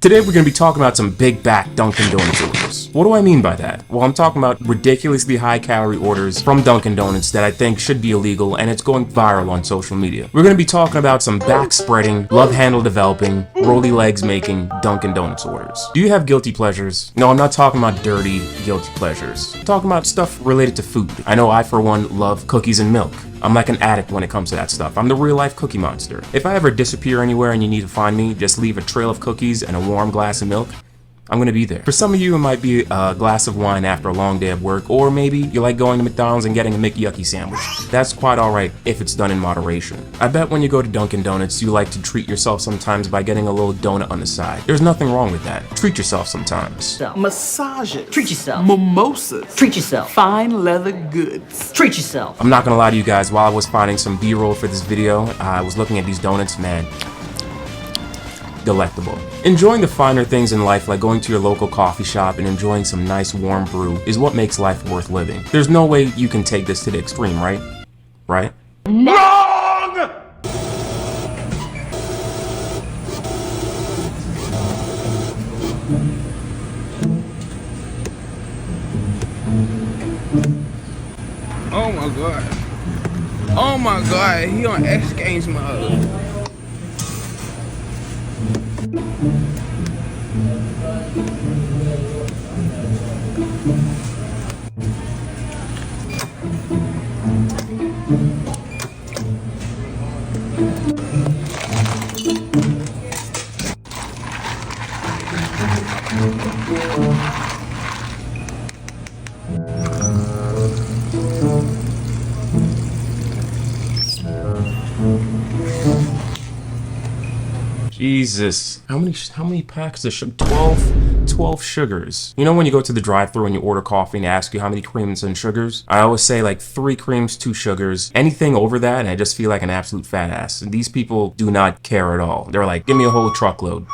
Today we're going to be talking about some big back Dunkin' Donuts orders. What do I mean by that? Well, I'm talking about ridiculously high calorie orders from Dunkin' Donuts that I think should be illegal, and it's going viral on social media. We're going to be talking about some back spreading, love handle developing, roly legs making Dunkin' Donuts orders. Do you have guilty pleasures? No, I'm not talking about dirty guilty pleasures. I'm talking about stuff related to food. I know I, for one, love cookies and milk. I'm like an addict when it comes to that stuff. I'm the real life cookie monster. If I ever disappear anywhere and you need to find me, just leave a trail of cookies and a warm glass of milk. I'm gonna be there. For some of you, it might be a glass of wine after a long day of work, or maybe you like going to McDonald's and getting a McYucky sandwich. That's quite alright if it's done in moderation. I bet when you go to Dunkin' Donuts, you like to treat yourself sometimes by getting a little donut on the side. There's nothing wrong with that. Treat yourself sometimes. Massages. Treat yourself. Mimosas. Treat yourself. Fine leather goods. Treat yourself. I'm not gonna lie to you guys, while I was finding some B-roll for this video, I was looking at these donuts, man. Delectable. Enjoying the finer things in life, like going to your local coffee shop and enjoying some nice warm brew, is what makes life worth living. There's no way you can take this to the extreme, right? Right? Wrong! Oh my god. Oh my god, he on X Games mode. Jesus. How many packs of sugar? 12 sugars. You know when you go to the drive-thru and you order coffee and they ask you how many creams and sugars? I always say like 3 creams, 2 sugars. Anything over that and I just feel like an absolute fat ass. And these people do not care at all. They're like, give me a whole truckload.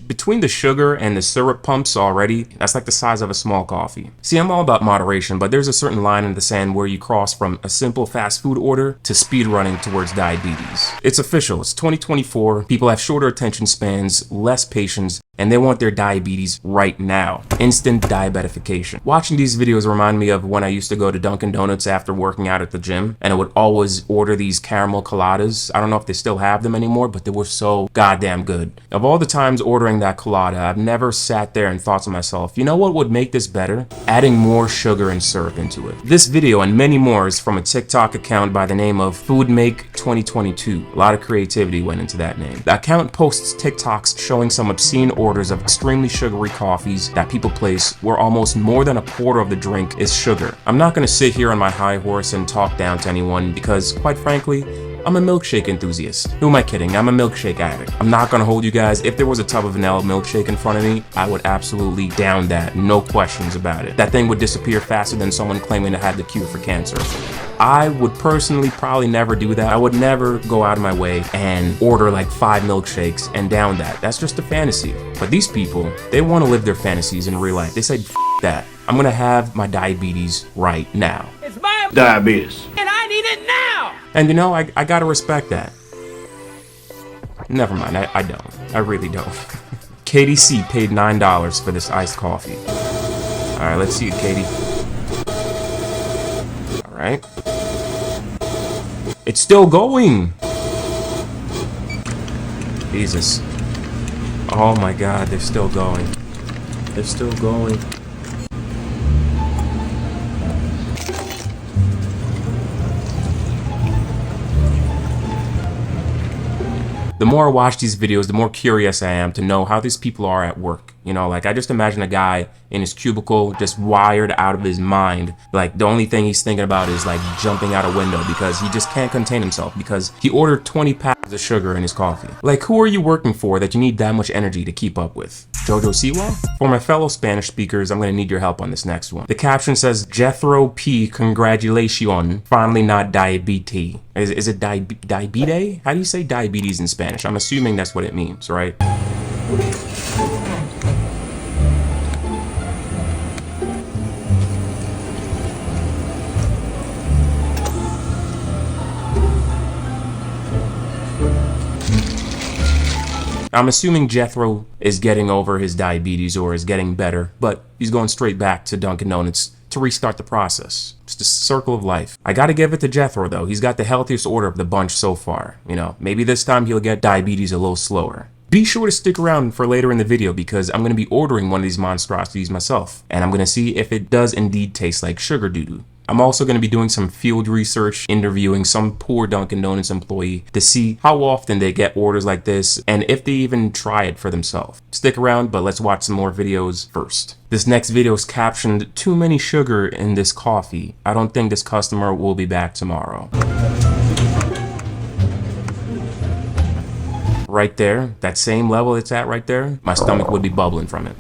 Between the sugar and the syrup pumps already, that's like the size of a small coffee. See, I'm all about moderation, but there's a certain line in the sand where you cross from a simple fast food order to speed running towards diabetes. It's official, it's 2024, people have shorter attention spans, less patience, and they want their diabetes right now. Instant diabetification. Watching these videos remind me of when I used to go to Dunkin' Donuts after working out at the gym, and I would always order these caramel coladas. I don't know if they still have them anymore, but they were so goddamn good. Of all the times ordering that colada, I've never sat there and thought to myself, you know what would make this better? Adding more sugar and syrup into it. This video and many more is from a TikTok account by the name of FoodMake2022. A lot of creativity went into that name. The account posts TikToks showing some obscene orders of extremely sugary coffees that people place where almost more than a quarter of the drink is sugar. I'm not gonna sit here on my high horse and talk down to anyone because, quite frankly, I'm a milkshake enthusiast. Who am I kidding? I'm a milkshake addict. I'm not gonna hold you guys. If there was a tub of vanilla milkshake in front of me, I would absolutely down that. No questions about it. That thing would disappear faster than someone claiming to have the cure for cancer. I would personally probably never do that. I would never go out of my way and order like 5 milkshakes and down that. That's just a fantasy. But these people, they want to live their fantasies in real life. They say, F that. I'm gonna have my diabetes right now. It's my diabetes. And I need it now! And you know, I gotta respect that. Never mind, I don't. I really don't. Katie C paid $9 for this iced coffee. Alright, let's see it, Katie. Alright. It's still going! Jesus. Oh my god, they're still going. They're still going. The more I watch these videos, the more curious I am to know how these people are at work. You know, like I just imagine a guy in his cubicle just wired out of his mind. Like the only thing he's thinking about is like jumping out a window because he just can't contain himself because he ordered 20 packs of sugar in his coffee. Like who are you working for that you need that much energy to keep up with? Jojo Siwa? For my fellow Spanish speakers, I'm gonna need your help on this next one. The caption says, Jethro P. Congratulations, finally not diabetes. Is it diabetes? How do you say diabetes in Spanish? I'm assuming that's what it means, right? I'm assuming Jethro is getting over his diabetes or is getting better, but he's going straight back to Dunkin' Donuts to restart the process. Just a circle of life. I gotta give it to Jethro though. He's got the healthiest order of the bunch so far. You know, maybe this time he'll get diabetes a little slower. Be sure to stick around for later in the video because I'm going to be ordering one of these monstrosities myself. And I'm going to see if it does indeed taste like sugar doo-doo. I'm also going to be doing some field research, interviewing some poor Dunkin' Donuts employee to see how often they get orders like this and if they even try it for themselves. Stick around, but let's watch some more videos first. This next video is captioned, "Too many sugar in this coffee. I don't think this customer will be back tomorrow." Right there, that same level it's at right there, my stomach would be bubbling from it.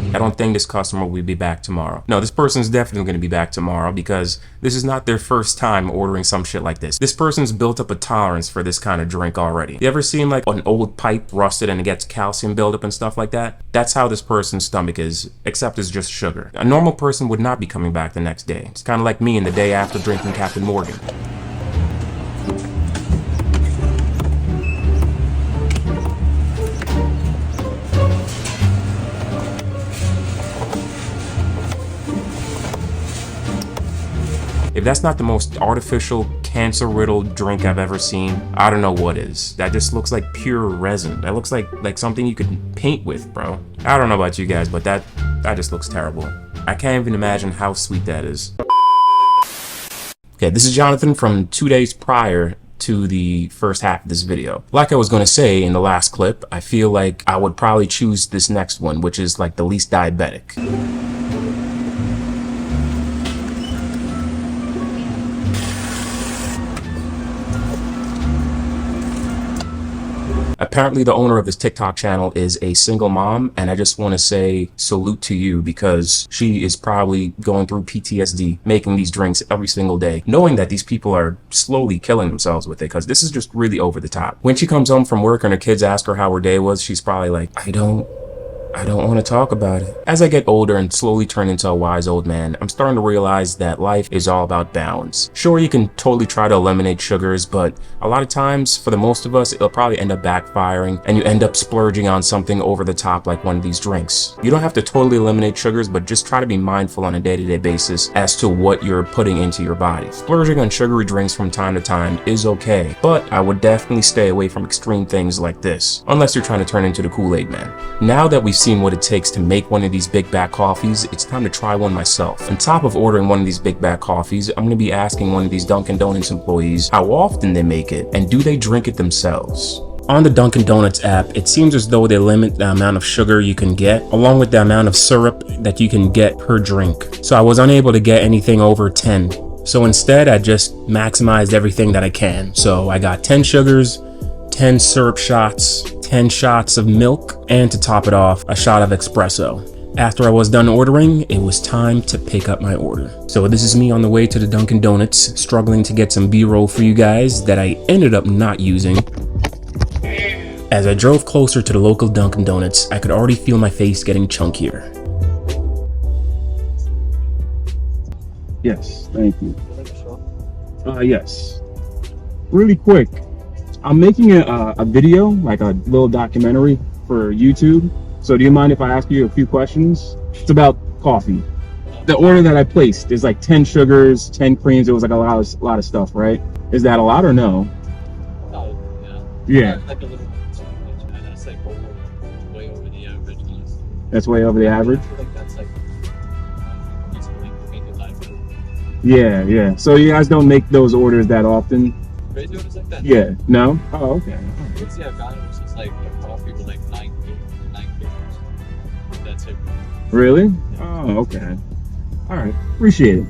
I don't think this customer will be back tomorrow. No, this person's definitely going to be back tomorrow because this is not their first time ordering some shit like this. This person's built up a tolerance for this kind of drink already. You ever seen like an old pipe rusted and it gets calcium buildup and stuff like that? That's how this person's stomach is, except it's just sugar. A normal person would not be coming back the next day. It's kind of like me in the day after drinking Captain Morgan. If that's not the most artificial, cancer-riddled drink I've ever seen, I don't know what is. That just looks like pure resin. That looks like something you could paint with, bro. I don't know about you guys, but that just looks terrible. I can't even imagine how sweet that is. Okay, this is Jonathan from 2 days prior to the first half of this video. Like I was going to say in the last clip, I feel like I would probably choose this next one, which is like the least diabetic. Apparently the owner of this TikTok channel is a single mom, and I just want to say salute to you because she is probably going through PTSD making these drinks every single day, knowing that these people are slowly killing themselves with it because this is just really over the top. When she comes home from work and her kids ask her how her day was, she's probably like, I don't want to talk about it. As I get older and slowly turn into a wise old man, I'm starting to realize that life is all about balance. Sure, you can totally try to eliminate sugars, but a lot of times, for the most of us, it'll probably end up backfiring and you end up splurging on something over the top like one of these drinks. You don't have to totally eliminate sugars, but just try to be mindful on a day-to-day basis as to what you're putting into your body. Splurging on sugary drinks from time to time is okay, but I would definitely stay away from extreme things like this, unless you're trying to turn into the Kool-Aid man. Now that we've seen what it takes to make one of these big bag coffees, it's time to try one myself. On top of ordering one of these big bag coffees, I'm going to be asking one of these Dunkin' Donuts employees how often they make it and do they drink it themselves. On the Dunkin' Donuts app, it seems as though they limit the amount of sugar you can get, along with the amount of syrup that you can get per drink. So I was unable to get anything over 10. So instead, I just maximized everything that I can. So I got 10 sugars, 10 syrup shots, 10 shots of milk, and to top it off, a shot of espresso. After I was done ordering, it was time to pick up my order. So this is me on the way to the Dunkin' Donuts, struggling to get some B-roll for you guys that I ended up not using. As I drove closer to the local Dunkin' Donuts, I could already feel my face getting chunkier. Yes, thank you. Yes. Really quick, I'm making a video, like a little documentary for YouTube. So do you mind if I ask you a few questions? It's about coffee. The order that I placed is like 10 sugars, 10 creams. It was like a lot of stuff, right? Is that a lot or no? Yeah. Like a little too much. That's like way over the average. Honestly. That's way over the average? I feel like that's like easily make it life. Yeah. So you guys don't make those orders that often? Crazy orders like that? Yeah. No? Oh, okay. It's I've gotten it was just like a coffee with like 9 creams. That's it. Really? Oh, okay. All right. Appreciate it.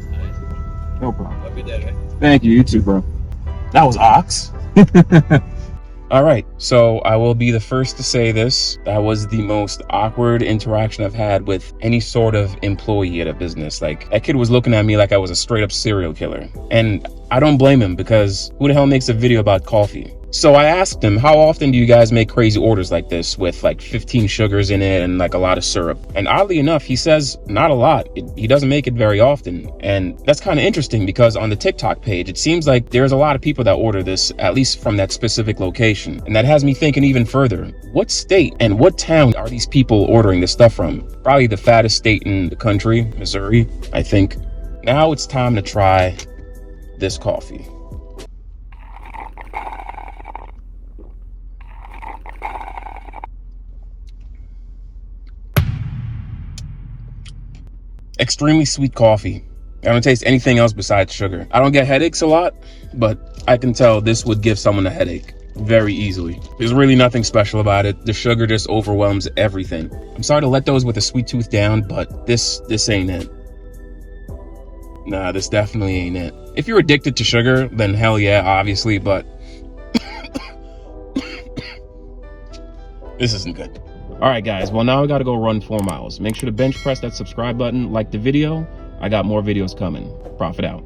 No problem. Have a good day, right? Thank you. You too, bro. That was Ox. All right, so I will be the first to say this. That was the most awkward interaction I've had with any sort of employee at a business. Like, that kid was looking at me like I was a straight up serial killer. And I don't blame him because who the hell makes a video about coffee? So I asked him, how often do you guys make crazy orders like this with like 15 sugars in it and like a lot of syrup? And oddly enough, he says not a lot. He doesn't make it very often. And that's kind of interesting because on the TikTok page, it seems like there's a lot of people that order this, at least from that specific location. And that has me thinking even further. What state and what town are these people ordering this stuff from? Probably the fattest state in the country, Missouri, I think. Now it's time to try this coffee. Extremely sweet coffee. I don't taste anything else besides sugar. I don't get headaches a lot, but I can tell this would give someone a headache very easily. There's really nothing special about it. The sugar just overwhelms everything. I'm sorry to let those with a sweet tooth down, but this ain't it. Nah, this definitely ain't it. If you're addicted to sugar, then hell yeah, obviously, but this isn't good. All right, guys. Well, now I got to go run 4 miles. Make sure to bench press that subscribe button, like the video. I got more videos coming. Profitt out.